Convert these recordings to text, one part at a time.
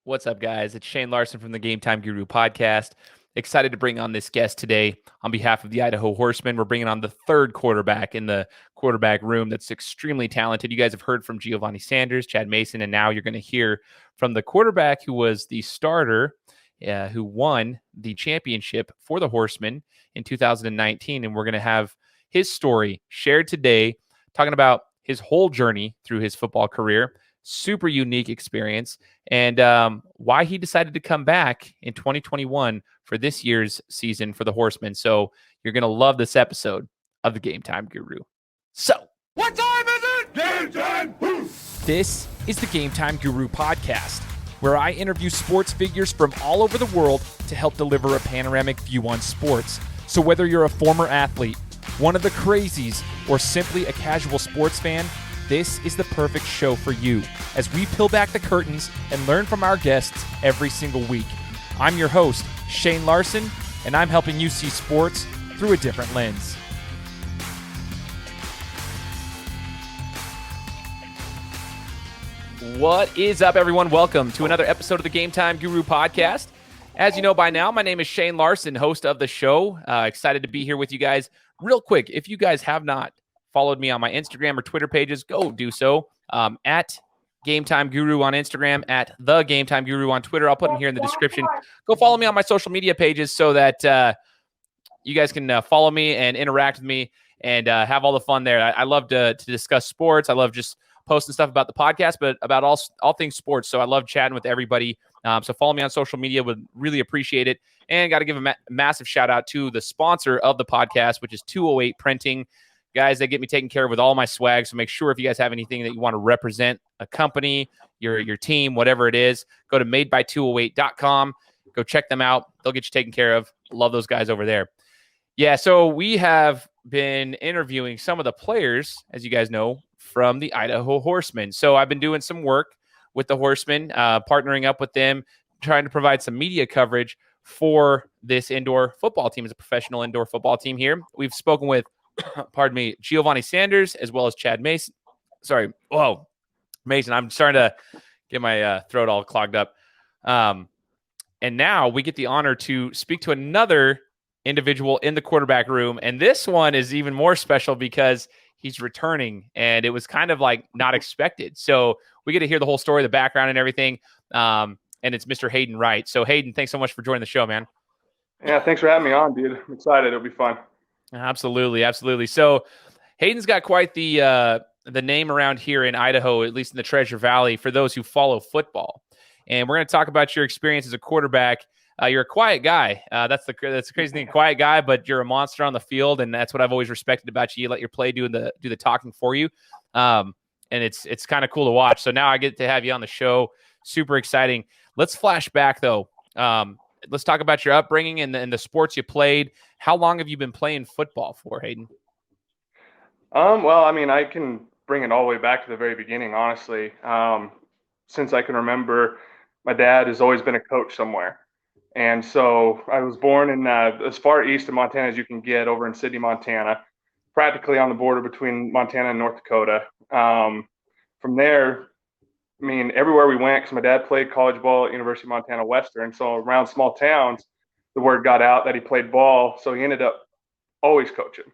What's up, guys? It's Shane Larson from the Game Time Guru podcast. Excited to bring on this guest today on behalf of the Idaho Horsemen. We're bringing on the third quarterback in the quarterback room that's extremely talented. You guys have heard from Giovanni Sanders, Chad Mason, and now you're going to hear from the quarterback who was the starter, who won the championship for the Horsemen in 2019. And we're going to have his story shared today, talking about his whole journey through his football career. Super unique experience, and why he decided to come back in 2021 for this year's season for the Horsemen. So you're going to love this episode of the Game Time Guru. So, what time is it? Game time! This is the Game Time Guru podcast, where I interview sports figures from all over the world to help deliver a panoramic view on sports. So whether you're a former athlete, one of the crazies, or simply a casual sports fan, this is the perfect show for you as we peel back the curtains and learn from our guests every single week. I'm your host, Shane Larson, and I'm helping you see sports through a different lens. What is up, everyone? Welcome to another episode of the Game Time Guru podcast. As you know by now, my name is Shane Larson, host of the show. Excited to be here with you guys. Real quick, if you guys have not followed me on my Instagram or Twitter pages, go do so. At Game Time Guru on Instagram, at the Game Time Guru on Twitter. I'll put them here in the description. Go follow me on my social media pages so that you guys can follow me and interact with me and have all the fun there. I love to discuss sports. I love just posting stuff about the podcast, but about all things sports. So I love chatting with everybody. So follow me on social media. Would really appreciate it. And got to give a massive shout out to the sponsor of the podcast, which is 208 Printing. Guys, they get me taken care of with all my swag, so make sure if you guys have anything that you want to represent a company, your team, whatever it is, go to madeby208.com. Go check them out. They'll get you taken care of. Love those guys over there. Yeah, so we have been interviewing some of the players, as you guys know, from the Idaho Horsemen. So I've been doing some work with the Horsemen, partnering up with them, trying to provide some media coverage for this indoor football team as a professional indoor football team here. We've spoken with Giovanni Sanders, as well as Chad Mason. Mason. I'm starting to get my throat all clogged up. And now we get the honor to speak to another individual in the quarterback room. And this one is even more special because he's returning, and it was kind of like not expected. So we get to hear the whole story, the background and everything. And it's Mr. Hayden Wright. So Hayden, thanks so much for joining the show, man. Yeah, thanks for having me on, dude. I'm excited. It'll be fun. Absolutely. So Hayden's got quite the name around here in Idaho, at least in the Treasure Valley, for those who follow football. And we're going to talk about your experience as a quarterback. You're a quiet guy. That's the crazy thing, quiet guy, but you're a monster on the field, and that's what I've always respected about you. You let your play do the talking for you, and it's kind of cool to watch. So now I get to have you on the show. Super exciting. Let's flash back though. Let's talk about your upbringing and the sports you played. How long have you been playing football for, Hayden? Well, I mean, I can bring it all the way back to the very beginning, honestly. Since I can remember, my dad has always been a coach somewhere. And so I was born in as far east of Montana as you can get, over in Sidney, Montana, practically on the border between Montana and North Dakota. From there, I mean, everywhere we went, because my dad played college ball at University of Montana Western. So around small towns, the word got out that he played ball. So he ended up always coaching.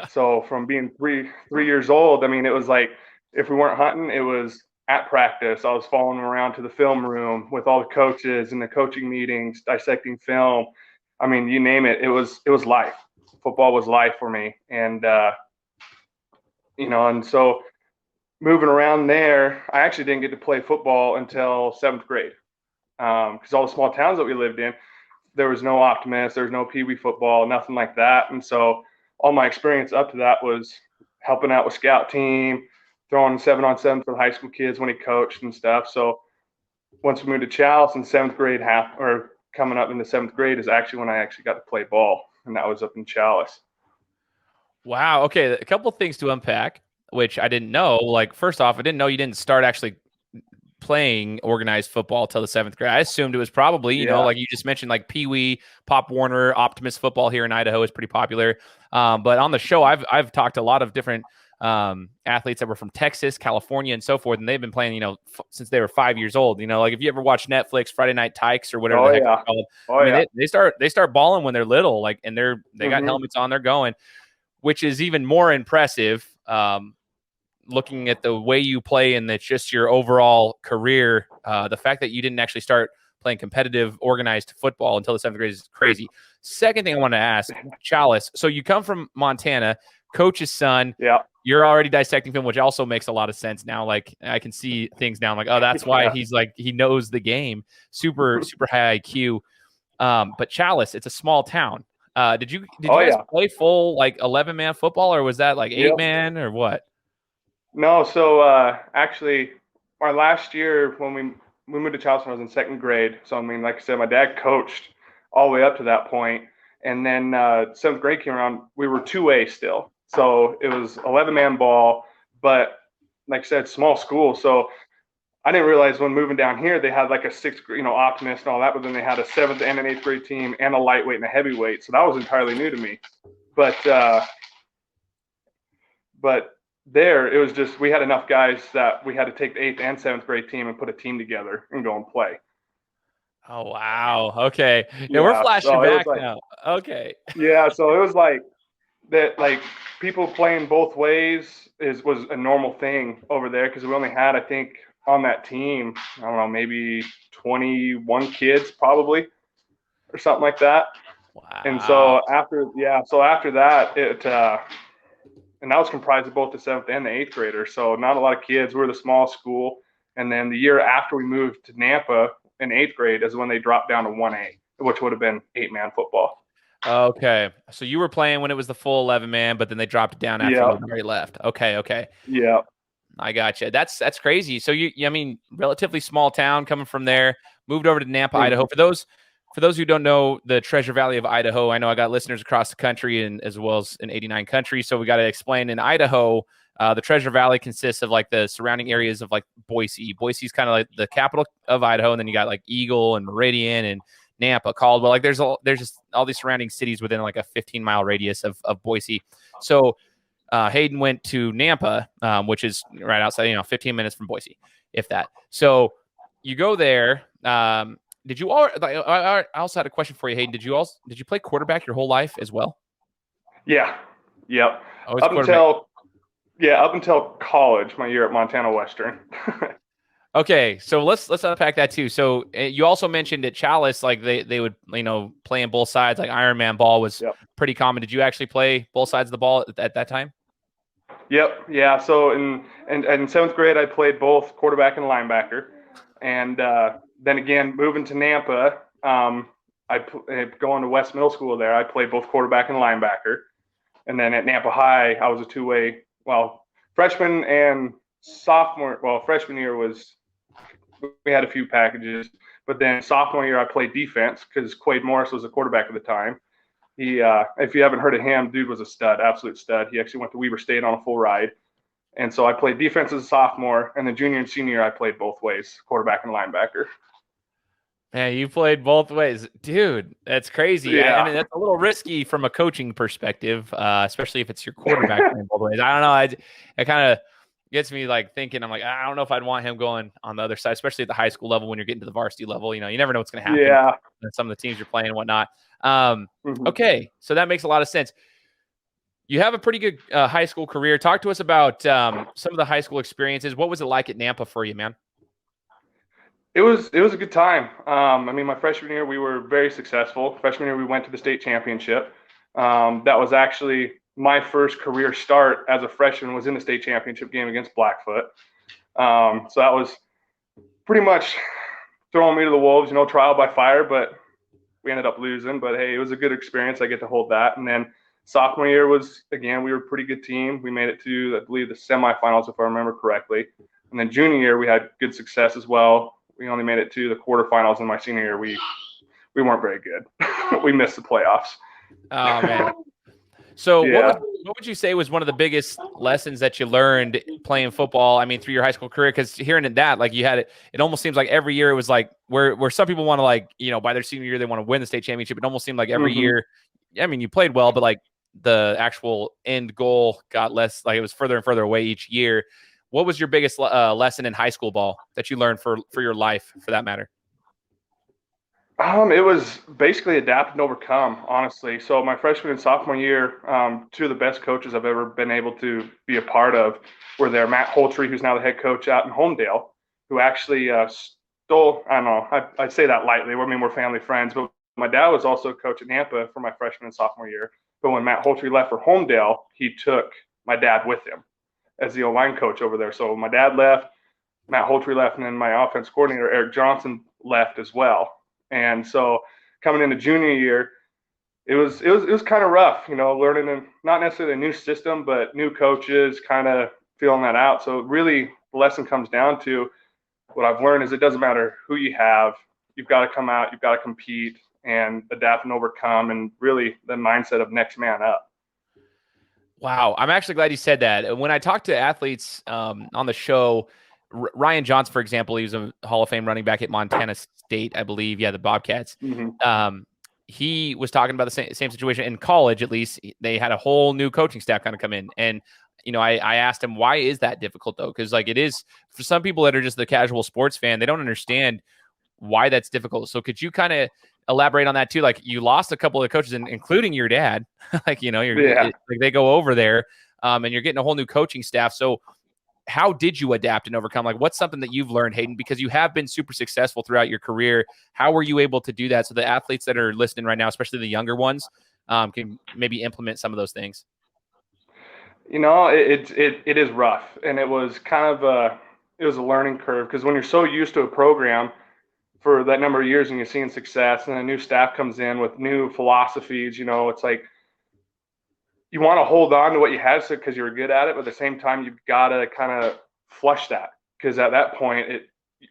So from being three years old, I mean, it was like, if we weren't hunting, it was at practice. I was following him around to the film room with all the coaches and the coaching meetings, dissecting film. I mean, you name it. It was life. Football was life for me. And, and so moving around there, I actually didn't get to play football until 7th grade, because all the small towns that we lived in, there was no Optimus, there was no Pee Wee football, nothing like that. And so all my experience up to that was helping out with scout team, throwing 7-on-7 for the high school kids when he coached and stuff. So once we moved to Chalice in 7th grade, coming up into 7th grade is actually when I actually got to play ball, and that was up in Chalice. Wow. Okay, a couple things to unpack, which I didn't know. Like, first off, I didn't know you didn't start actually playing organized football till the 7th grade. I assumed it was probably, you know, like you just mentioned, like Pee Wee, Pop Warner, Optimus football here in Idaho is pretty popular. But on the show, I've talked to a lot of different athletes that were from Texas, California, and so forth, and they've been playing, since they were 5 years old. Like if you ever watch Netflix Friday Night Tykes or whatever the heck it's called, I mean, they start balling when they're little, like, and they got helmets on, they're going, which is even more impressive. Looking at the way you play and it's just your overall career, the fact that you didn't actually start playing competitive, organized football until the 7th grade is crazy. Second thing I want to ask, Chalice. So you come from Montana, coach's son. Yeah. You're already dissecting film, which also makes a lot of sense now. Like I can see things now. I'm like, oh, that's why he's like, he knows the game. Super, super high IQ. But Chalice, it's a small town. Did you guys play full like 11-man football, or was that like 8-man or what? No. So actually, our last year when we moved to Charleston, I was in 2nd grade. So I mean, like I said, my dad coached all the way up to that point, and then 7th grade came around. We were 2A still, so it was 11-man ball. But like I said, small school. So I didn't realize when moving down here they had like a 6th grade, optimist and all that. But then they had a 7th and an 8th grade team and a lightweight and a heavyweight. So that was entirely new to me. But there, it was just we had enough guys that we had to take the 8th and 7th grade team and put a team together and go and play. Oh, wow. Okay. Yeah, we're flashing back now. Okay. Yeah, so it was like that, like people playing both ways was a normal thing over there because we only had, I think, on that team, I don't know, maybe 21 kids probably or something like that. Wow. And so after that, it and that was comprised of both the 7th and the 8th graders. So not a lot of kids. We were the small school. And then the year after we moved to Nampa in 8th grade is when they dropped down to 1A, which would have been 8-man football. Okay. So you were playing when it was the full 11-man, but then they dropped it down after you already left. Okay. Yeah. I got you. That's crazy. So I mean, relatively small town coming from there, moved over to Nampa, Idaho. For those who don't know the Treasure Valley of Idaho, I know I got listeners across the country and as well as in 89 countries. So we got to explain in Idaho, the Treasure Valley consists of like the surrounding areas of like Boise. Boise's kind of like the capital of Idaho. And then you got like Eagle and Meridian and Nampa, Caldwell. Like there's just all these surrounding cities within like a 15-mile radius of Boise. So Hayden went to Nampa, which is right outside, 15 minutes from Boise, if that. So you go there. Did you all? I also had a question for you, Hayden. Did you play quarterback your whole life as well? Yeah. Yep. Always up until college, my year at Montana Western. Okay, so let's unpack that too. So you also mentioned at Chalice, like they would play in both sides, like Ironman ball was pretty common. Did you actually play both sides of the ball at that time? Yep. Yeah. So in 7th grade, I played both quarterback and linebacker, and then again moving to Nampa, going to West Middle School there, I played both quarterback and linebacker, and then at Nampa High, I was a 2-way. Well, freshman and sophomore. Well, freshman year we had a few packages, but then sophomore year I played defense because Quade Morris was the quarterback at the time. He, if you haven't heard of him, dude was a stud, absolute stud. He actually went to Weber State on a full ride. And so I played defense as a sophomore, and then junior and senior I played both ways, quarterback and linebacker. Man, you played both ways. Dude, that's crazy. Yeah. I mean, that's a little risky from a coaching perspective, especially if it's your quarterback playing both ways. I don't know. It kind of gets me like thinking, I'm like, I don't know if I'd want him going on the other side, especially at the high school level when you're getting to the varsity level. You never know what's going to happen. Yeah. Some of the teams you're playing and whatnot. Okay, so that makes a lot of sense. You have a pretty good high school career. Talk to us about some of the high school experiences. What was it like at Nampa for you, man? It was a good time. I mean, my freshman year, we were very successful. Freshman year, we went to the state championship. That was actually my first career start as a freshman, was in the state championship game against Blackfoot. So that was pretty much throwing me to the wolves, trial by fire, but we ended up losing. But hey, it was a good experience. I get to hold that. And then sophomore year was, again, we were a pretty good team. We made it to, I believe, the semifinals, if I remember correctly. And then junior year, we had good success as well. We only made it to the quarterfinals. In my senior year, we weren't very good. We missed the playoffs. Oh, man. So what would you say was one of the biggest lessons that you learned playing football, I mean, through your high school career? Because hearing that, like you had it almost seems like every year it was like where some people want to, like, by their senior year, they want to win the state championship. It almost seemed like every year, I mean, you played well, but like the actual end goal got less, like it was further and further away each year. What was your biggest lesson in high school ball that you learned for your life, for that matter? It was basically adapt and overcome, honestly. So my freshman and sophomore year, two of the best coaches I've ever been able to be a part of were there. Matt Holtree, who's now the head coach out in Homedale, who actually stole, I don't know, I say that lightly. I mean, we're family friends, but my dad was also a coach at Nampa for my freshman and sophomore year. But when Matt Holtree left for Homedale, he took my dad with him as the O-line coach over there. So my dad left, Matt Holtree left, and then my offense coordinator, Eric Johnson, left as well. And so coming into junior year, it was kind of rough, learning not necessarily a new system, but new coaches, kind of feeling that out. So really the lesson comes down to what I've learned is it doesn't matter who you have, you've got to come out, you've got to compete and adapt and overcome, and really the mindset of next man up. Wow. I'm actually glad you said that. When I talk to athletes on the show, Ryan Johnson, for example, he was a Hall of Fame running back at Montana State, I believe. Yeah, the Bobcats. Mm-hmm. He was talking about the same situation in college. At least they had a whole new coaching staff kind of come in, and I asked him, why is that difficult though? Because like it is for some people that are just the casual sports fan, they don't understand why that's difficult. So could you kind of elaborate on that too? Like you lost a couple of coaches, including your dad. Like like they go over there, and you're getting a whole new coaching staff. So how did you adapt and overcome? Like, what's something that you've learned, Hayden, because you have been super successful throughout your career? How were you able to do that? So the athletes that are listening right now, especially the younger ones, can maybe implement some of those things. It is rough, and it was kind of it was a learning curve, because when you're so used to a program for that number of years and you're seeing success, and a new staff comes in with new philosophies, it's like you want to hold on to what you had because you're good at it, but at the same time, you've got to kind of flush that, because at that point,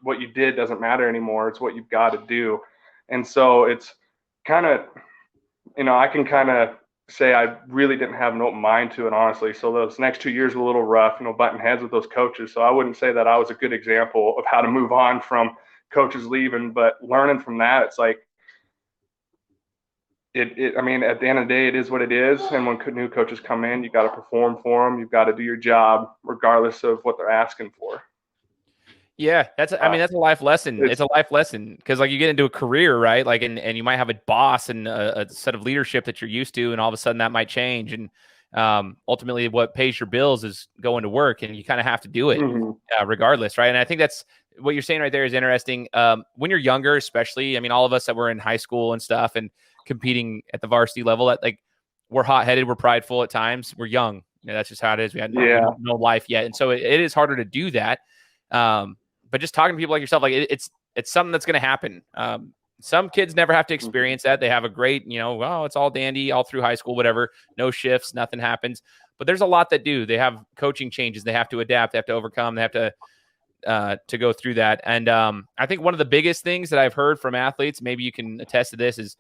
what you did doesn't matter anymore. It's what you've got to do. And so it's kind of, I can kind of say I really didn't have an open mind to it, honestly. So those next 2 years were a little rough, butting heads with those coaches. So I wouldn't say that I was a good example of how to move on from coaches leaving, but learning from that, it's like, I mean, at the end of the day, it is what it is. And when new coaches come in, you got to perform for them. You've got to do your job regardless of what they're asking for. Yeah, that's a life lesson. It's a life lesson because like you get into a career, right? Like, and you might have a boss and a set of leadership that you're used to, and all of a sudden that might change. And ultimately, what pays your bills is going to work, and you kind of have to do it regardless, right? And I think that's what you're saying right there is interesting. When you're younger, especially, I mean, all of us that were in high school and stuff and competing at the varsity level, that like we're hot-headed, we're prideful at times, we're young. That's just how it is. We had no life yet, and so it is harder to do that. But just talking to people like yourself, like it's something that's going to happen. Some kids never have to experience that. They have a great, it's all dandy all through high school, whatever, no shifts, nothing happens. But there's a lot that do. They have coaching changes. They have to adapt. They have to overcome. They have to go through that. And I think one of the biggest things that I've heard from athletes, maybe you can attest to this, is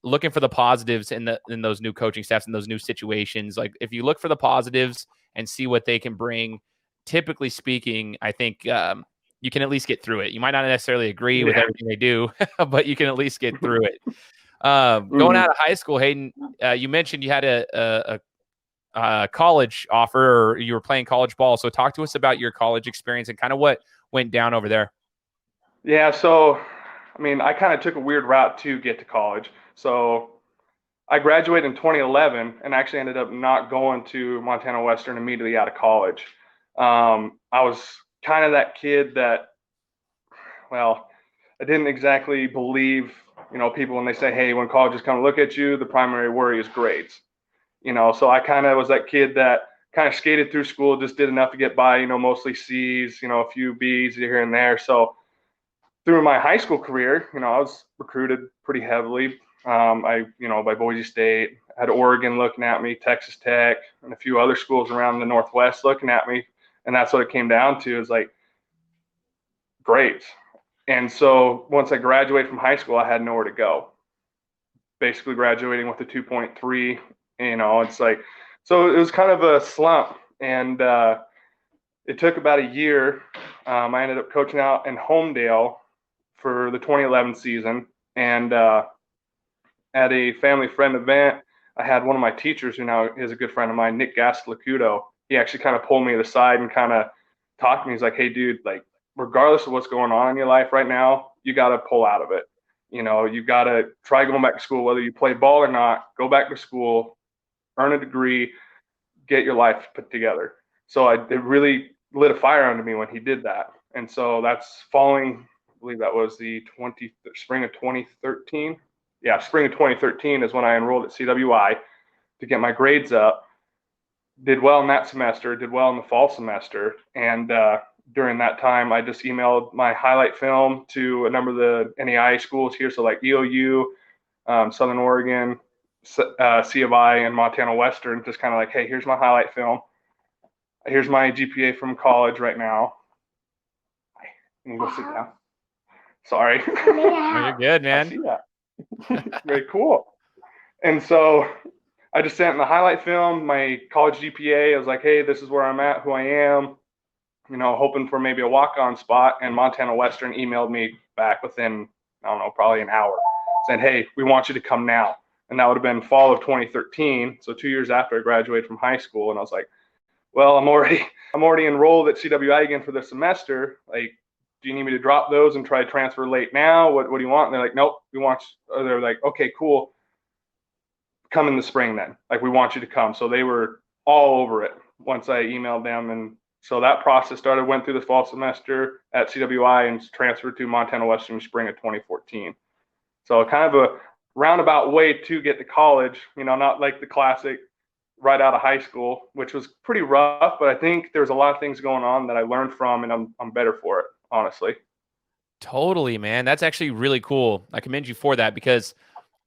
looking for the positives in those new coaching staffs and those new situations. Like if you look for the positives and see what they can bring, typically speaking, I think you can at least get through it. You might not necessarily agree with everything they do, but you can at least get through it. Going out of high school, Hayden, you mentioned you had a college offer, or you were playing college ball. So talk to us about your college experience and kind of what went down over there. Yeah, so, I mean, I kind of took a weird route to get to college. So I graduated in 2011 and actually ended up not going to Montana Western immediately out of college. I was kind of that kid that, well, I didn't exactly believe, people when they say, hey, when colleges come look at you, the primary worry is grades. So I kind of was that kid that kind of skated through school, just did enough to get by, mostly C's, a few B's here and there. So through my high school career, I was recruited pretty heavily. By Boise State, had Oregon looking at me, Texas Tech, and a few other schools around the Northwest looking at me. And that's what it came down to, is like grades. And so once I graduated from high school, I had nowhere to go. Basically graduating with a 2.3, it's like, so it was kind of a slump. And it took about a year. I ended up coaching out in Homedale for the 2011 season. And at a family friend event, I had one of my teachers who now is a good friend of mine, Nick Gastilacuto. He actually kind of pulled me to the side and kind of talked to me. He's like, hey, dude, like, regardless of what's going on in your life right now, you got to pull out of it. You got to try going back to school, whether you play ball or not, go back to school, earn a degree, get your life put together. So it really lit a fire under me when he did that. And so that's following, I believe that was the spring of 2013. Yeah, spring of 2013 is when I enrolled at CWI to get my grades up. Did well in that semester, did well in the fall semester. And during that time, I just emailed my highlight film to a number of the NAIA schools here. So like EOU, Southern Oregon, C of I, and Montana Western, just kind of like, hey, here's my highlight film. Here's my GPA from college right now. You can go sit down. Sorry. Oh, you're good, man. I see that. Very cool. And so I just sent in the highlight film, my college GPA. I was like, hey, this is where I'm at, who I am, hoping for maybe a walk-on spot. And Montana Western emailed me back within, I don't know, probably an hour, saying, hey, we want you to come now. And that would have been fall of 2013. So 2 years after I graduated from high school. And I was like, well, I'm already enrolled at CWI again for the semester. Like, do you need me to drop those and try to transfer late now? What do you want? And they're like, nope, we want you. Or they're like, okay, cool. Come in the spring then. Like, we want you to come. So they were all over it once I emailed them. And so that process started, went through the fall semester at CWI and transferred to Montana Western spring of 2014. So kind of a roundabout way to get to college, not like the classic right out of high school, which was pretty rough, but I think there's a lot of things going on that I learned from, and I'm better for it, honestly. Totally, man. That's actually really cool. I commend you for that, because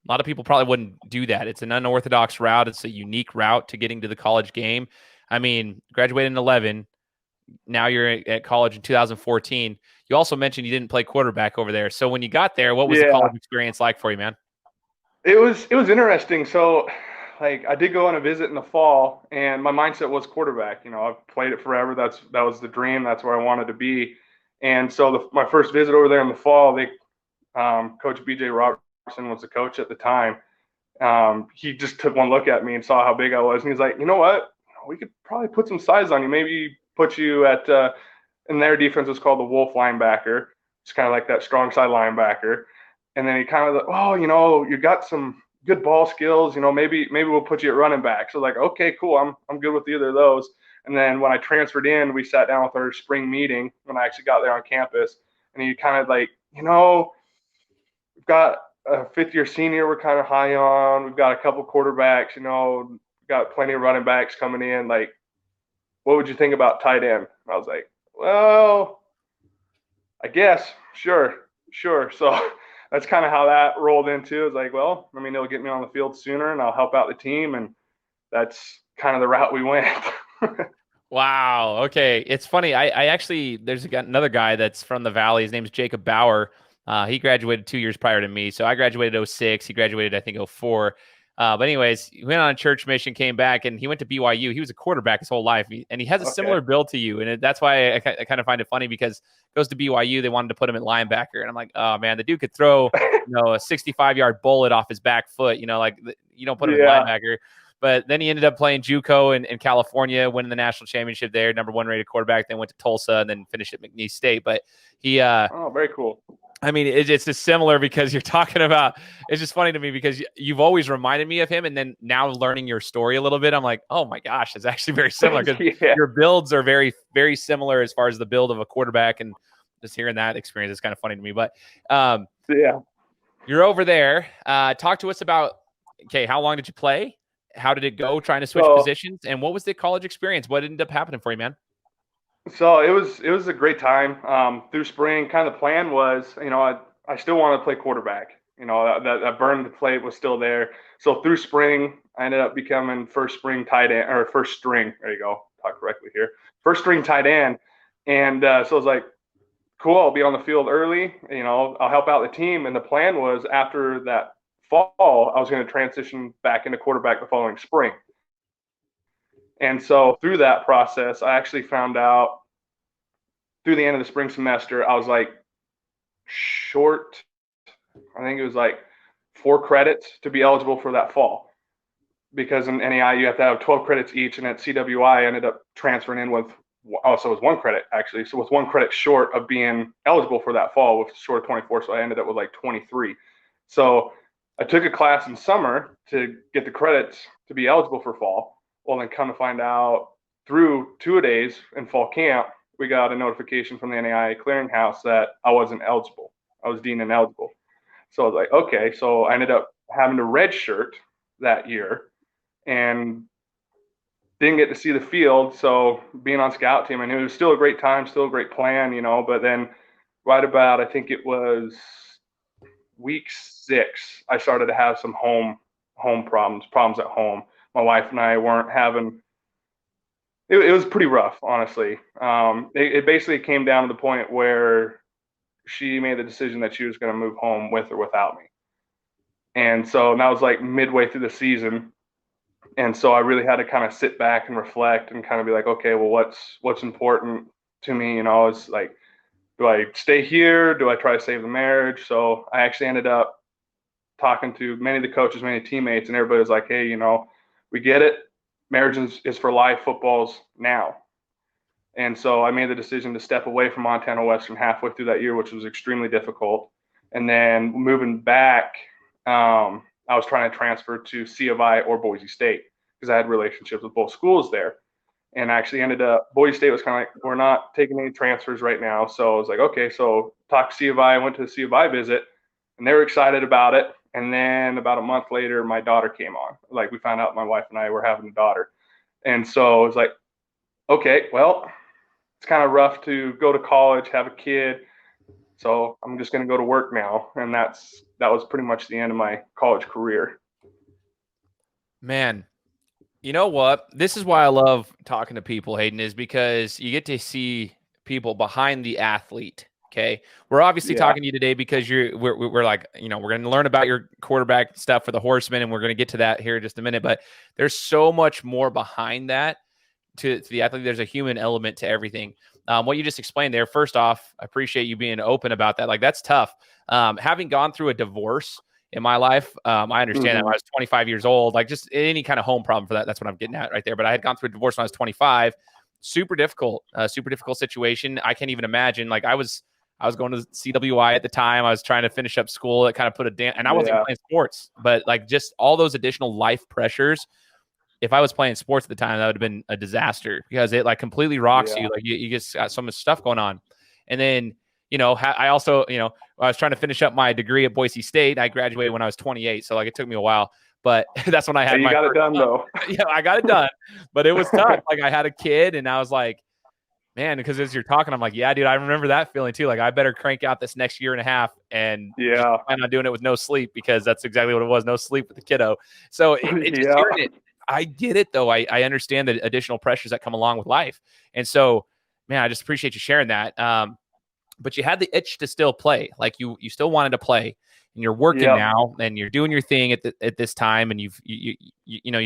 a lot of people probably wouldn't do that. It's an unorthodox route. It's a unique route to getting to the college game. I mean, graduated in 11. Now you're at college in 2014. You also mentioned you didn't play quarterback over there. So when you got there, what was the college experience like for you, man? It was interesting. So, like, I did go on a visit in the fall, and my mindset was quarterback. I've played it forever. That was the dream. That's where I wanted to be. And so my first visit over there in the fall, Coach BJ Robertson was the coach at the time. He just took one look at me and saw how big I was, and he's like, you know what? We could probably put some size on you. Maybe put you at in their defense was called the Wolf linebacker. It's kind of like that strong side linebacker. And then he kind of like, oh, you got some good ball skills. Maybe we'll put you at running back. So like, okay, cool. I'm good with either of those. And then when I transferred in, we sat down with our spring meeting when I actually got there on campus. And he kind of like, we've got a fifth-year senior we're kind of high on. We've got a couple quarterbacks, got plenty of running backs coming in. Like, what would you think about tight end? And I was like, well, I guess, sure. So that's kind of how that rolled into. It's like, well, I mean, it'll get me on the field sooner and I'll help out the team. And that's kind of the route we went. Wow. Okay. It's funny. I actually, another guy that's from the Valley. His name's Jacob Bauer. He graduated 2 years prior to me. So I graduated 06. He graduated, I think, 04. But anyways, he went on a church mission, came back, and he went to BYU. He was a quarterback his whole life, and he has a similar build to you. And that's why I kind of find it funny, because goes to BYU, they wanted to put him at linebacker, and I'm like, oh man, the dude could throw, a 65-yard bullet off his back foot. You don't put him at linebacker. But then he ended up playing JUCO in California, winning the national championship there, number 1 rated quarterback. Then went to Tulsa and then finished at McNeese State. But he, very cool. I mean, it's just similar, because you're talking about, it's just funny to me because you've always reminded me of him. And then now learning your story a little bit, I'm like, oh my gosh, it's actually very similar, because your builds are very, very similar as far as the build of a quarterback. And just hearing that experience is kind of funny to me. But you're over there. Talk to us about, how long did you play? How did it go trying to switch positions? And what was the college experience? What ended up happening for you, man? So it was a great time through spring. Kind of the plan was, I still wanted to play quarterback. That burn to play was still there. So through spring, I ended up becoming first string tight end, or first string. There you go. Talk correctly here. First string tight end. And so I was like, cool, I'll be on the field early. I'll help out the team. And the plan was, after that fall, I was going to transition back into quarterback the following spring. And so through that process, I actually found out through the end of the spring semester, I was like short, I think it was like 4 credits to be eligible for that fall. because in NAI you have to have 12 credits each, and at CWI I ended up transferring in with, so it was 1 credit actually. So with 1 credit short of being eligible for that fall, with short of 24, so I ended up with like 23. So I took a class in summer to get the credits to be eligible for fall. Well, then come to find out through 2-a-days in fall camp, we got a notification from the NAIA clearinghouse that I wasn't eligible. I was deemed ineligible. So I was like, okay. So I ended up having to redshirt that year and didn't get to see the field. So being on scout team, I knew it was still a great time, still a great plan, but then right about, I think it was week 6, I started to have some home problems at home. My wife and I weren't having, it was pretty rough, honestly. It basically came down to the point where she made the decision that she was going to move home with or without me. And so that was like midway through the season. And so I really had to kind of sit back and reflect and kind of be like, okay, well, what's important to me? It's like, do I stay here? Do I try to save the marriage? So I actually ended up talking to many of the coaches, many teammates, and everybody was like, hey, we get it. Marriage is for life. Football's now. And so I made the decision to step away from Montana Western halfway through that year, which was extremely difficult. And then moving back, I was trying to transfer to C of I or Boise State because I had relationships with both schools there. And I actually ended up, Boise State was kind of like, we're not taking any transfers right now. So I was like, okay, so talked to C of I, went to the C of I visit, and they were excited about it. And then about a month later, my daughter came on. Like, we found out my wife and I were having a daughter. And so it was like, okay, well, it's kind of rough to go to college, have a kid. So I'm just going to go to work now. And that was pretty much the end of my college career. Man, you know what? This is why I love talking to people, Hayden, is because you get to see people behind the athlete. Okay. We're obviously talking to you today because we're like, we're going to learn about your quarterback stuff for the Horsemen, and we're going to get to that here in just a minute. But there's so much more behind that to the athlete. There's a human element to everything. What you just explained there, first off, I appreciate you being open about that. Like, that's tough. Having gone through a divorce in my life, I understand that when I was 25 years old, like just any kind of home problem for that. That's what I'm getting at right there. But I had gone through a divorce when I was 25. Super difficult situation. I can't even imagine. Like, I was going to CWI at the time. I was trying to finish up school. It kind of put and I wasn't even playing sports, but like just all those additional life pressures. If I was playing sports at the time, that would have been a disaster because it like completely rocks you. Like you just got so much stuff going on. And then, I also, I was trying to finish up my degree at Boise State. I graduated when I was 28. So like it took me a while, but that's when I had you got it done though. Yeah, I got it done, but it was tough. Like I had a kid and I was like, man, because as you're talking, I'm like, yeah, dude, I remember that feeling too. Like I better crank out this next year and a half and just plan on doing it with no sleep, because that's exactly what it was. No sleep with the kiddo. So it just hearing it, I get it though. I understand the additional pressures that come along with life. And so, man, I just appreciate you sharing that. But you had the itch to still play. Like you still wanted to play, and you're working now and you're doing your thing at this time. And you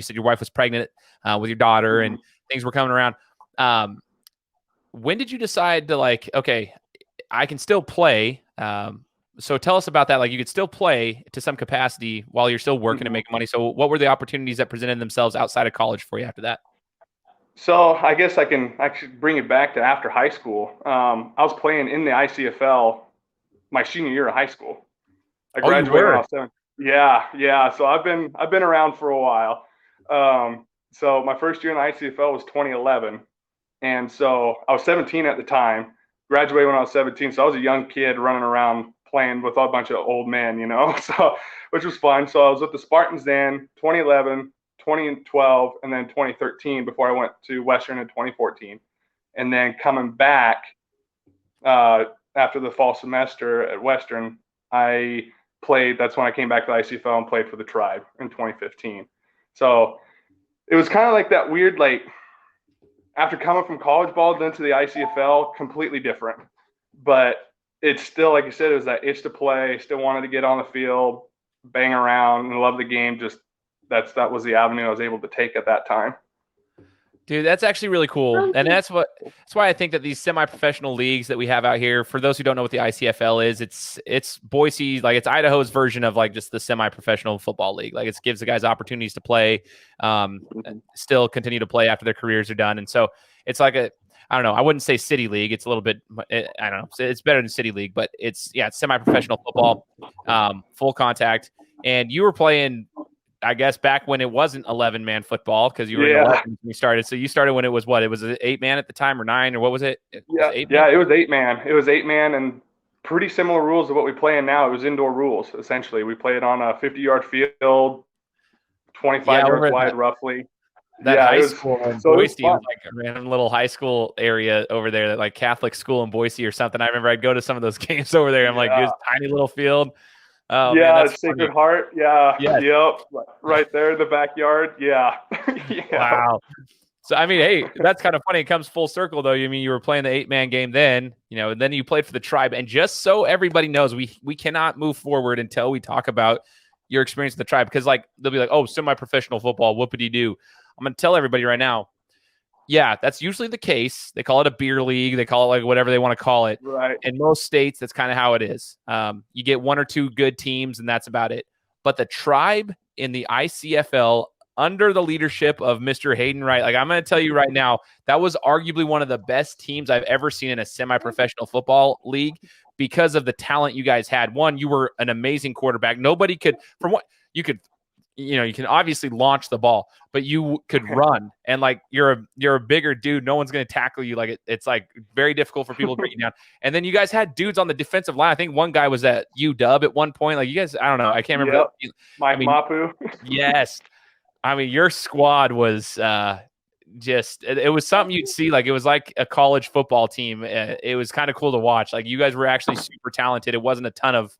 said your wife was pregnant with your daughter and things were coming around. When did you decide to like, okay, I can still play? So tell us about that. Like you could still play to some capacity while you're still working and making money. So what were the opportunities that presented themselves outside of college for you after that? So I guess I can actually bring it back to after high school. I was playing in the ICFL my senior year of high school. I graduated when I was 7. Yeah. So I've been around for a while. So my first year in the ICFL was 2011. And so I was 17 at the time, graduated when I was 17. So I was a young kid running around playing with a bunch of old men, so which was fun. So I was with the Spartans then, 2011, 2012, and then 2013 before I went to Western in 2014. And then coming back after the fall semester at Western, I played. That's when I came back to the ICFL and played for the Tribe in 2015. So it was kind of like that weird, like, after coming from college ball then to the ICFL, completely different. But it's still, like you said, it was that itch to play. Still wanted to get on the field, bang around, and love the game. Just that was the avenue I was able to take at that time. Dude, that's actually really cool. And that's why I think that these semi-professional leagues that we have out here, for those who don't know what the ICFL is, it's Boise, like it's Idaho's version of like just the semi-professional football league. Like it gives the guys opportunities to play, and still continue to play after their careers are done. And so it's like I don't know, I wouldn't say city league. It's a little bit, I don't know, it's better than city league, but it's semi-professional football, full contact. And you were playing, I guess, back when it wasn't 11-man football, because you were in 11 when you started. So you started when it was what? It was 8-man at the time, or 9, or what was it? It was 8-man. It was 8-man, and pretty similar rules to what we play in now. It was indoor rules, essentially. We played on a 50-yard field, 25 yards wide, roughly. That high school in Boise was like a random little high school area over there, that like Catholic school in Boise or something. I remember I'd go to some of those games over there. I'm like, this tiny little field. Oh, yeah, man, Sacred Heart. Yeah. Yes. Yep. Right there in the backyard. Yeah. Wow. So, I mean, hey, that's kind of funny. It comes full circle, though. I mean, you were playing the 8-man game then, and then you played for the Tribe. And just so everybody knows, we cannot move forward until we talk about your experience with the Tribe, because like they'll be like, oh, semi-professional football, whoopity-doo. I'm going to tell everybody right now, yeah, that's usually the case. They call it a beer league. They call it like whatever they want to call it. Right. In most states, that's kind of how it is. You get 1 or 2 good teams, and that's about it. But the Tribe in the ICFL, under the leadership of Mr. Hayden Wright, like I'm going to tell you right now, that was arguably one of the best teams I've ever seen in a semi-professional football league, because of the talent you guys had. One, you were an amazing quarterback. Nobody could, from what you could, you can obviously launch the ball, but you could run, and like you're a bigger dude. No one's going to tackle you. Like it's like very difficult for people to break you down. And then you guys had dudes on the defensive line. I think one guy was at UW at one point. Like you guys, I don't know. I can't remember. Yep. Mapu. Yes. I mean, your squad was it was something you'd see. Like it was like a college football team. It was kind of cool to watch. Like you guys were actually super talented. It wasn't a ton of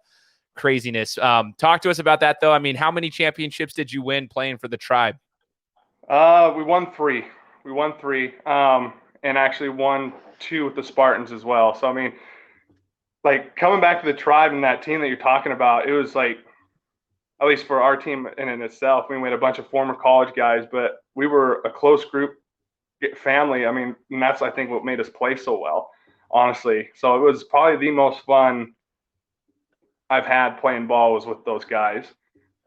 craziness. Talk to us about that, though. I mean, how many championships did you win playing for the Tribe? We won 3. And actually won 2 with the Spartans as well. So I mean, like coming back to the Tribe and that team that you're talking about, it was like, at least for our team in itself, we had a bunch of former college guys, but we were a close group, family. I mean, and that's, I think, what made us play so well, honestly. So it was probably the most fun I've had playing ball was with those guys.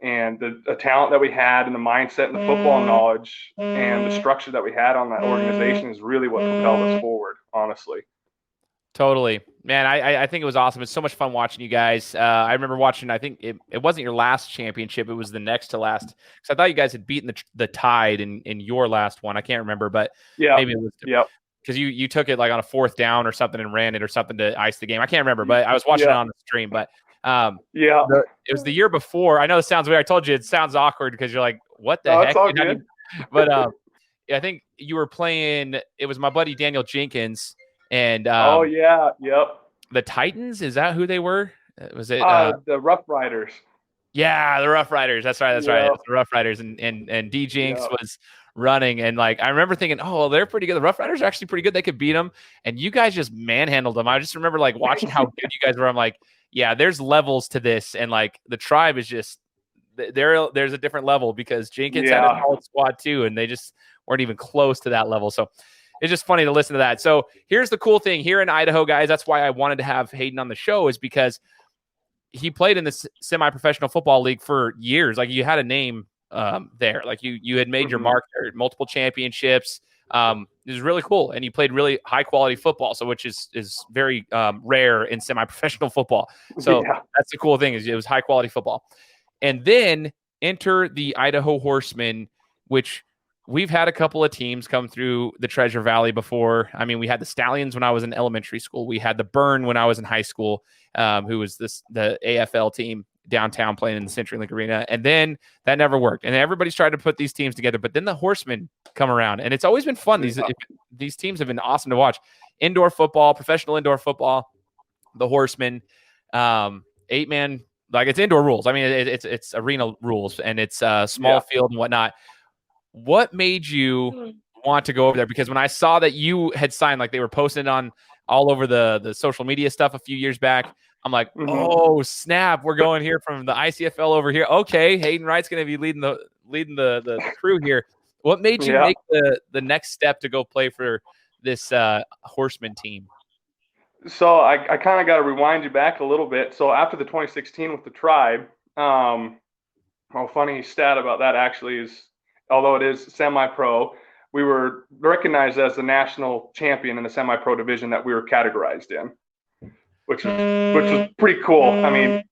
And the talent that we had, and the mindset and the football knowledge and the structure that we had on that organization is really what propelled us forward, honestly. Totally. Man, I think it was awesome. It's so much fun watching you guys. I remember watching, I think it wasn't your last championship. It was the next to last. Because I thought you guys had beaten the Tide in your last one. I can't remember, but maybe it was. Yep. Because you took it like on a 4th down or something and ran it or something to ice the game. I can't remember, but I was watching it on the stream. But it was the year before. I know this sounds weird. I told you it sounds awkward because you're like, what the heck? It's all good. But I think you were playing. It was my buddy Daniel Jenkins. And the Titans, is that who they were? Was it the Rough Riders? Yeah, the Rough Riders. That's right. The Rough Riders, and D Jinx was running, and like I remember thinking, oh, well, they're pretty good. The Rough Riders are actually pretty good. They could beat them, and you guys just manhandled them. I just remember like watching how good you guys were. I'm like, yeah, there's levels to this, and like the Tribe is just there's a different level, because Jenkins had a solid squad too, and they just weren't even close to that level. So it's just funny to listen to that. So here's the cool thing here in Idaho, guys. That's why I wanted to have Hayden on the show, is because he played in this semi-professional football league for years. Like you had a name there. Like you had made your mark there, multiple championships. It was really cool. And you played really high quality football. So which is very rare in semi-professional football. So that's the cool thing, is it was high quality football. And then enter the Idaho Horsemen, which we've had a couple of teams come through the Treasure Valley before. I mean, we had the Stallions when I was in elementary school. We had the Burn when I was in high school, who was the AFL team downtown playing in the CenturyLink Arena. And then that never worked. And everybody's tried to put these teams together. But then the Horsemen come around. And it's always been fun. These teams have been awesome to watch. Indoor football, professional indoor football, the Horsemen, 8-man. Like it's indoor rules. I mean, it's arena rules, and it's a small field and whatnot. What made you want to go over there? Because when I saw that you had signed, like they were posting on all over the social media stuff a few years back, I'm like, oh snap, we're going here from the ICFL over here. Okay, Hayden Wright's going to be leading the crew here. What made you Yeah. make the next step to go play for this Horseman team? So I kind of got to rewind you back a little bit. So after the 2016 with the tribe, well, funny stat about that actually is, although it is semi-pro, we were recognized as the national champion in the semi-pro division that we were categorized in, which was pretty cool. I mean,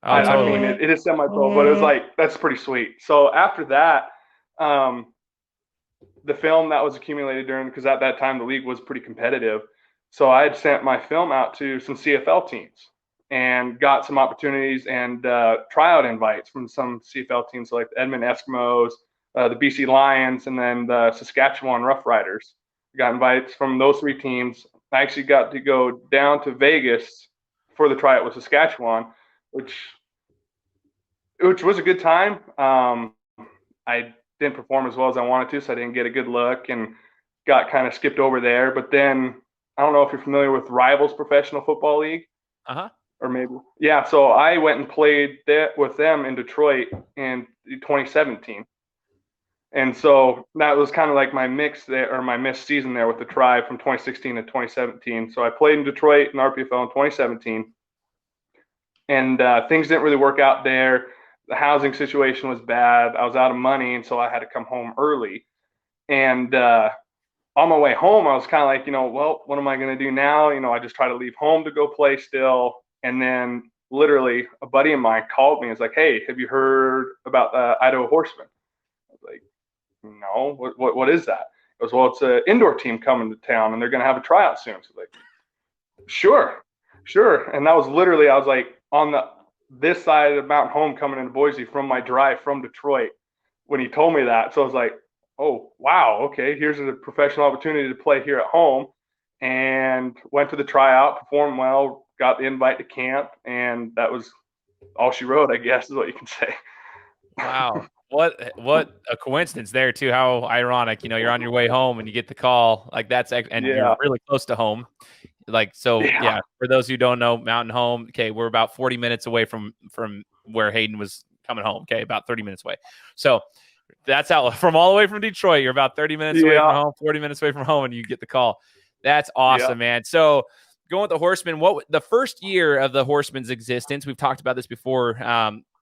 Totally. I mean it is semi-pro, but it was like that's pretty sweet. So after that, the film that was accumulated during, because at that time the league was pretty competitive. So I had sent my film out to some CFL teams and got some opportunities and tryout invites from some CFL teams like the Edmond Eskimos, the BC Lions, and then the Saskatchewan Rough Riders. Got invites from those three teams. I actually got to go down to Vegas for the tryout with Saskatchewan, which was a good time. I didn't perform as well as I wanted to, so I didn't get a good look and got kind of skipped over there. But then I don't know if you're familiar with Rivals Professional Football League. Or maybe. Yeah, so I went and played with them in Detroit in 2017. And so that was kind of like my mix there, or my missed season there with the tribe from 2016 to 2017. So I played in Detroit in RPFL in 2017. And things didn't really work out there. The housing situation was bad. I was out of money, and so I had to come home early. And on my way home, I was kind of like, well, what am I going to do now? I just try to leave home to go play still. And then literally a buddy of mine called me and was like, hey, have you heard about the Idaho Horsemen? I was like, no, what is that? He goes, well, it's an indoor team coming to town and they're going to have a tryout soon. So I was like, sure. And that was literally, I was like on this side of the mountain home coming into Boise from my drive from Detroit when he told me that. So I was like, oh, wow, okay, here's a professional opportunity to play here at home. And went to the tryout, performed well, got the invite to camp, and that was all she wrote, I guess, is what you can say. Wow. What a coincidence there too. How ironic, you're on your way home and you get the call like that's, and you're really close to home. Like, so yeah, for those who don't know, Mountain Home, okay, we're about 40 minutes away from where Hayden was coming home. Okay. About 30 minutes away. So that's out from all the way from Detroit. You're about 30 minutes away from home, 40 minutes away from home, and you get the call. That's awesome, man. So going with the Horsemen, what the first year of the Horsemen's existence, we've talked about this before.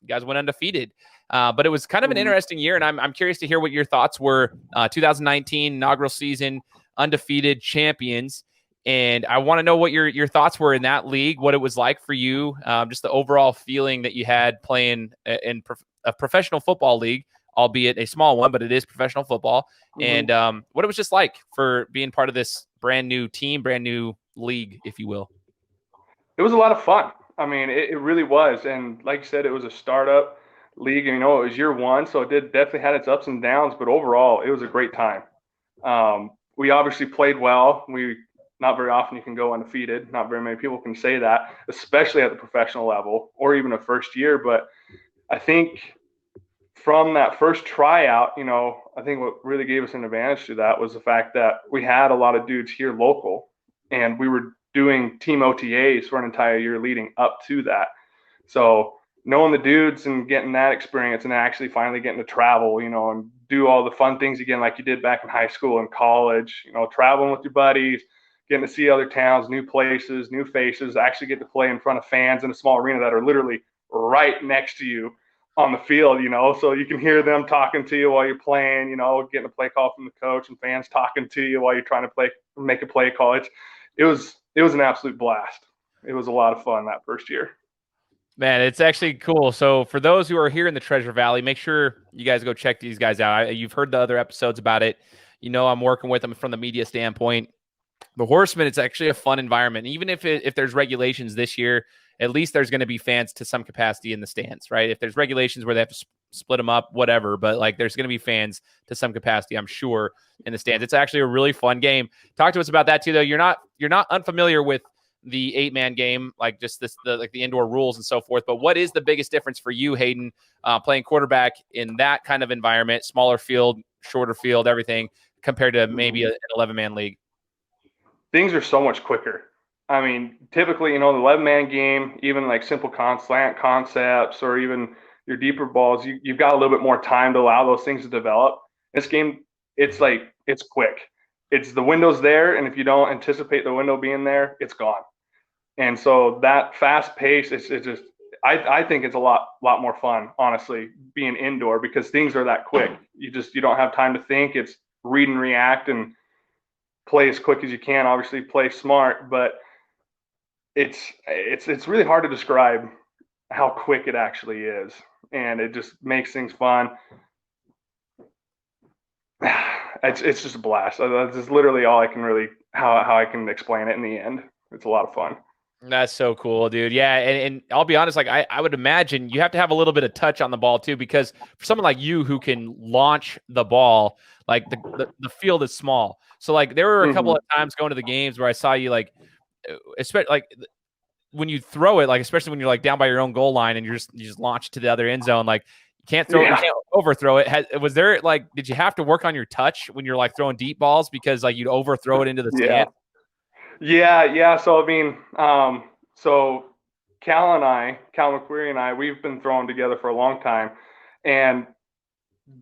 You guys went undefeated, but it was kind of an interesting year, and I'm curious to hear what your thoughts were. 2019 inaugural season, undefeated champions, and I want to know what your thoughts were in that league, what it was like for you, just the overall feeling that you had playing in a professional football league, albeit a small one, but it is professional football, and what it was just like for being part of this brand new team, brand new league, if you will. It was a lot of fun. I mean, it really was. And like you said, it was a startup league, and it was year one, so it definitely had its ups and downs, but overall it was a great time. We obviously played well. Not very often you can go undefeated. Not very many people can say that, especially at the professional level or even a first year. But I think from that first tryout, I think what really gave us an advantage to that was the fact that we had a lot of dudes here local, and we were doing team OTAs for an entire year leading up to that. So knowing the dudes and getting that experience and actually finally getting to travel, and do all the fun things again like you did back in high school and college, traveling with your buddies, getting to see other towns, new places, new faces, actually get to play in front of fans in a small arena that are literally right next to you on the field, so you can hear them talking to you while you're playing, getting a play call from the coach and fans talking to you while you're trying to make a play call. It was an absolute blast. It was a lot of fun that first year. Man, it's actually cool. So for those who are here in the Treasure Valley, make sure you guys go check these guys out. You've heard the other episodes about it. I'm working with them from the media standpoint. The Horsemen, it's actually a fun environment. Even if there's regulations this year, at least there's going to be fans to some capacity in the stands, right? If there's regulations where they have to split them up, whatever, but like there's going to be fans to some capacity, I'm sure, in the stands. It's actually a really fun game. Talk to us about that too, though. You're not unfamiliar with the 8-man game, like just the indoor rules and so forth. But what is the biggest difference for you, Hayden, playing quarterback in that kind of environment, smaller field, shorter field, everything, compared to maybe an 11-man league? Things are so much quicker. I mean, typically, the 11-man game, even like simple slant concepts or even your deeper balls, you've got a little bit more time to allow those things to develop. This game, it's quick. It's the window's there, and if you don't anticipate the window being there, it's gone. And so that fast pace, it's just, I think it's a lot more fun, honestly, being indoor, because things are that quick. You don't have time to think. It's read and react and play as quick as you can. Obviously, play smart, but it's really hard to describe how quick it actually is, and it just makes things fun. It's just a blast. That's literally all I can really how I can explain it in the end. It's a lot of fun. That's so cool, dude. Yeah, and I'll be honest, like I would imagine you have to have a little bit of touch on the ball too, because for someone like you who can launch the ball, like the field is small. So like there were a couple of times going to the games where I saw you like, especially like when you throw it, like especially when you're like down by your own goal line and you just launch to the other end zone, like you can't throw it, you can't overthrow it. Was there like, did you have to work on your touch when you're like throwing deep balls because like you'd overthrow it into the stand? Yeah. So I mean, so Cal McQuarrie and I, we've been throwing together for a long time, and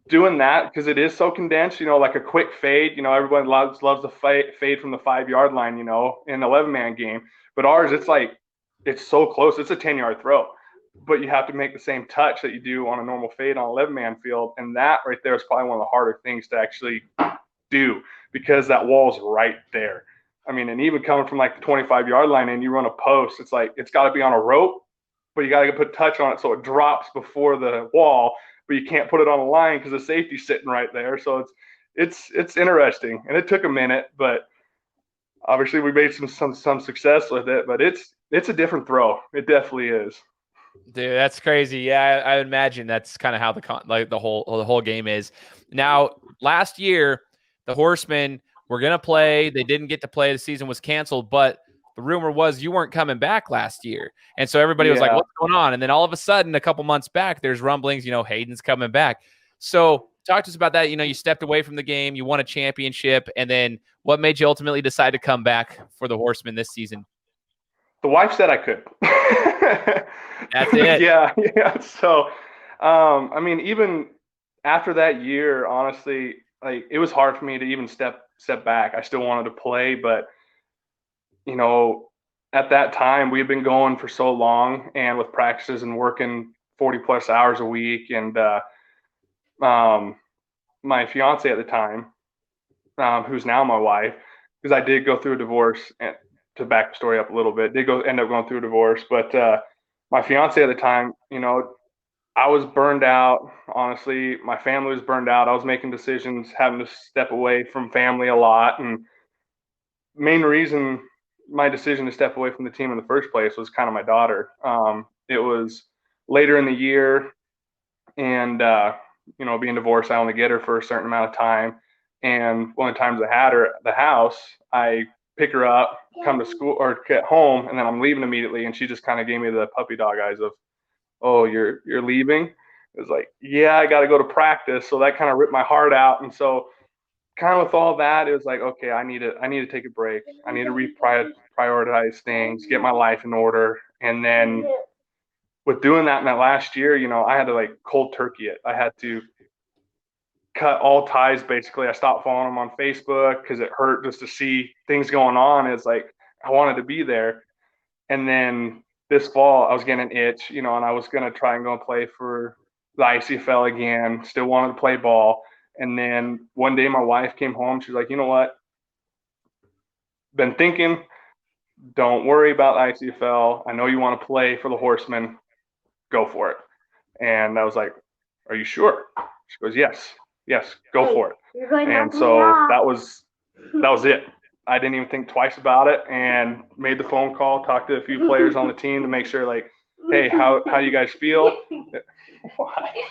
doing that, because it is so condensed, like a quick fade, everyone loves the fade from the 5-yard line, in an 11-man game. But ours, it's so close. It's a 10-yard throw, but you have to make the same touch that you do on a normal fade on an 11-man field. And that right there is probably one of the harder things to actually do, because that wall's right there. I mean, and even coming from like the 25-yard line and you run a post, it's like it's got to be on a rope, but you got to put touch on it so it drops before the wall, but you can't put it on a line because the safety's sitting right there. So it's interesting, and it took a minute, but obviously we made some success with it. But it's a different throw. It definitely is. Dude, that's crazy. Yeah, I imagine that's kind of how the whole game is. Now, last year, the Horsemen were gonna play. They didn't get to play. The season was canceled, but the rumor was you weren't coming back last year, and so everybody was like, "What's going on?" And then all of a sudden, a couple months back, there's rumblings. Hayden's coming back. So talk to us about that. You stepped away from the game. You won a championship, and then what made you ultimately decide to come back for the Horsemen this season? The wife said I could. That's it. Yeah. So, I mean, even after that year, honestly, like it was hard for me to even step back. I still wanted to play, but at that time we had been going for so long, and with practices and working 40 plus hours a week, and my fiance at the time, who's now my wife, because I did go through a divorce, and to back the story up a little bit, end up going through a divorce, but my fiance at the time, I was burned out. Honestly, my family was burned out. I was making decisions, having to step away from family a lot. And main reason my decision to step away from the team in the first place was kind of my daughter. It was later in the year, and, being divorced, I only get her for a certain amount of time. And one of the times I had her at the house, I pick her up, come to school or get home, and then I'm leaving immediately. And she just kind of gave me the puppy dog eyes of, "Oh, you're leaving?" It was like, "Yeah, I got to go to practice." So that kind of ripped my heart out. And so kind of with all that, it was like, okay, I need to take a break. I need to reprioritize things, get my life in order. And then with doing that in that last year, I had to like cold turkey it. I had to cut all ties. Basically, I stopped following them on Facebook because it hurt just to see things going on. It's like I wanted to be there. And then this fall, I was getting an itch, and I was going to try and go and play for the ICFL again. Still wanted to play ball. And then one day my wife came home. She's like, "You know what? Been thinking, don't worry about ICFL. I know you want to play for the Horsemen. Go for it." And I was like, "Are you sure?" She goes, Yes, go for it." And so that was it. I didn't even think twice about it, and made the phone call, talked to a few players on the team to make sure, like, "Hey, how do you guys feel?" Why?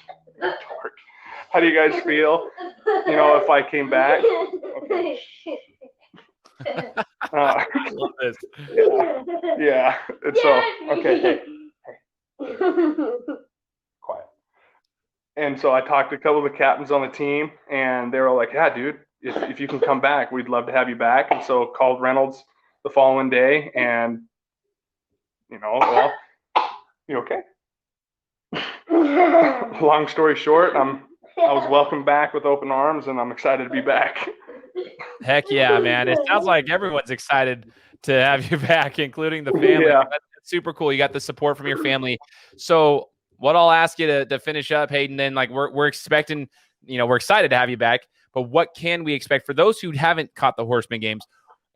"How do you guys feel? If I came back?" Okay. I love this. Yeah. And so, okay, hey, quiet. And so I talked to a couple of the captains on the team, and they were all like, "Yeah, dude, if you can come back, we'd love to have you back." And so called Reynolds the following day, and well, you okay? Long story short, I'm I was welcomed back with open arms, and I'm excited to be back. Heck yeah, man. It sounds like everyone's excited to have you back, including the family. Yeah. That's super cool. You got the support from your family. So what I'll ask you to finish up, Hayden, then like we're expecting, we're excited to have you back, but what can we expect for those who haven't caught the Horsemen games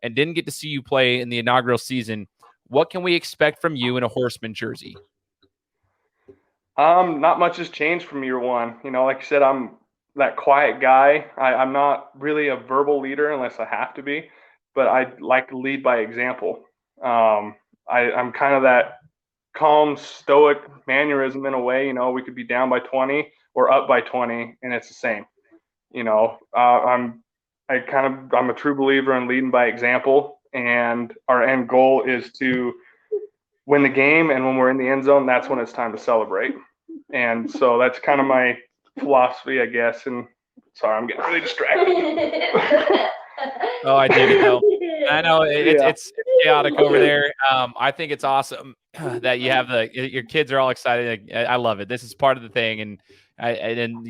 and didn't get to see you play in the inaugural season? What can we expect from you in a Horseman jersey? Not much has changed from year one. Like I said, I'm that quiet guy. I'm not really a verbal leader unless I have to be, but I like to lead by example. I'm kind of that calm, stoic mannerism in a way. We could be down by 20 or up by 20, and it's the same. I'm a true believer in leading by example, and our end goal is to win the game. And when we're in the end zone, that's when it's time to celebrate. And so that's kind of my philosophy, I guess. And sorry, I'm getting really distracted. Oh, I dig it though. I know it's chaotic over there. I think it's awesome that you have your kids are all excited. I love it. This is part of the thing, and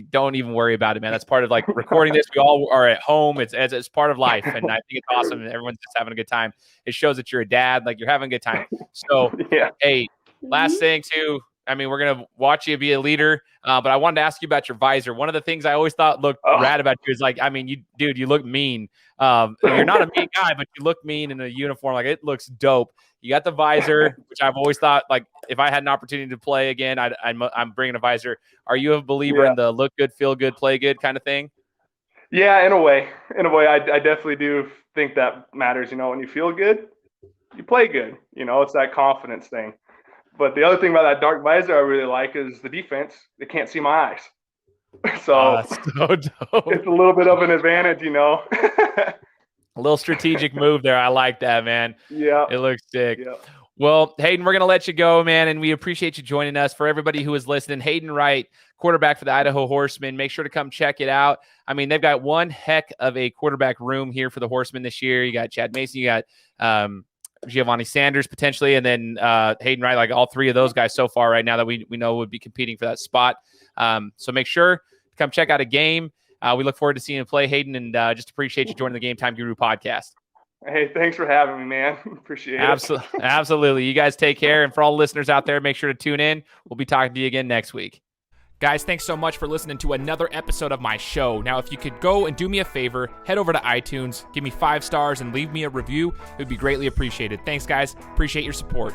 don't even worry about it, man. That's part of like recording this. We all are at home. It's part of life, and I think it's awesome. And everyone's just having a good time. It shows that you're a dad, like you're having a good time. So, yeah. Hey, last thing too. I mean, we're gonna watch you be a leader, but I wanted to ask you about your visor. One of the things I always thought looked rad about you is like, I mean, you look mean. You're not a mean guy, but you look mean in a uniform. Like it looks dope. You got the visor, which I've always thought like if I had an opportunity to play again, I'm bringing a visor. Are you a believer in the look good, feel good, play good kind of thing? Yeah, in a way, I definitely do think that matters. When you feel good, you play good. It's that confidence thing. But the other thing about that dark visor I really like is the defense. They can't see my eyes. So, that's so dope. It's a little bit of an advantage, A little strategic move there. I like that, man. Yeah. It looks sick. Yeah. Well, Hayden, we're going to let you go, man, and we appreciate you joining us. For everybody who is listening, Hayden Wright, quarterback for the Idaho Horsemen. Make sure to come check it out. I mean, they've got one heck of a quarterback room here for the Horsemen this year. You got Chad Mason, you got Giovanni Sanders potentially, and then Hayden Wright, like all three of those guys so far right now that we know would be competing for that spot. So make sure to come check out a game. We look forward to seeing you play, Hayden, and just appreciate you joining the Game Time Guru podcast. Hey, thanks for having me, man. Appreciate it. Absolutely. You guys take care. And for all listeners out there, make sure to tune in. We'll be talking to you again next week. Guys, thanks so much for listening to another episode of my show. Now, if you could go and do me a favor, head over to iTunes, give me 5 stars, and leave me a review. It would be greatly appreciated. Thanks, guys. Appreciate your support.